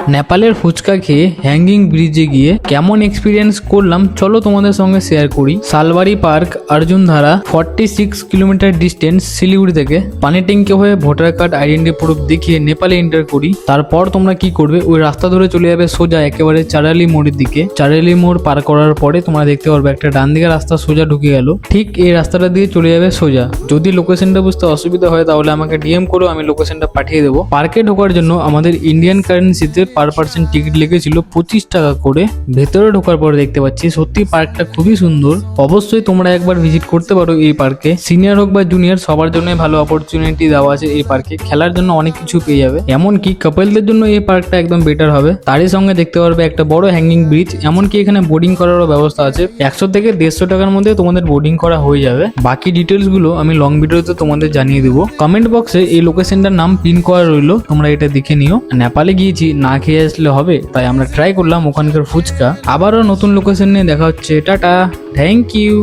নেপালের ফুচকা খেয়ে হ্যাঙ্গিং ব্রিজে গিয়ে কেমন এক্সপিরিয়েন্স করলাম চলো তোমাদের সঙ্গে শেয়ার করি। Salbari park Arjundhara 46 kilometre distance Siliguri থেকে। পানি ট্যাঙ্কি হয়ে ভোটার কার্ড আইডেন্টি প্রুফ দেখিয়ে নেপালে এন্টার করি। তারপর তোমরা কি করবে, ওই রাস্তা ধরে চলে যাবে সোজা একেবারে চারালি মোড়ের দিকে। চারালি মোড় পার করার পরে তোমরা দেখতে পারবে একটা ডান দিকে রাস্তা সোজা ঢুকে গেল। ঠিক এই রাস্তাটা দিয়ে চলে যাবে সোজা। যদি লোকেশনটা বুঝতে অসুবিধা হয় তাহলে আমাকে ডিএম করো, আমি লোকেশনটা পাঠিয়ে দেবো। পার্কে ঢোকার জন্য আমাদের ইন্ডিয়ান কারেন্সিতে পার পার্সন টিকিট লেগেছিল 25 টাকা করে। ভেতরে ঢোকার পরে দেখতে পাচ্ছি সত্যি পার্কটা খুবই সুন্দর। অবশ্যই তোমরা একবার ভিজিট করতে পারো এই পার্কে। সিনিয়র হোক বা জুনিয়র সবার জন্য ভালো অপরচুনিটি দেওয়া আছে এই পার্কে। খেলার জন্য অনেক কিছু পেয়ে যাবে, এমনকি কাপলদের জন্য এই পার্কটা একদম বেটার হবে। তারই সঙ্গে দেখতে পারবে একটা বড় হ্যাঙ্গিং ব্রিজ, এমনকি এখানে বোর্ডিং করারও ব্যবস্থা আছে। 100 থেকে 150 টাকার মধ্যে তোমাদের বোর্ডিং করা হয়ে যাবে। বাকি ডিটেলস গুলো আমি লং ভিডিওতে তোমাদের জানিয়ে দেবো। কমেন্ট বক্সে এই লোকেশনটার নাম পিন করা রইলো, তোমরা এটা দেখে নিও। নেপালে গিয়েছি, না খেয়ে আসলে হবে, তাই আমরা ট্রাই করলাম ওখানকার ফুচকা। আবারও নতুন লোকেশন নিয়ে দেখা হচ্ছে। Ta ta, thank you.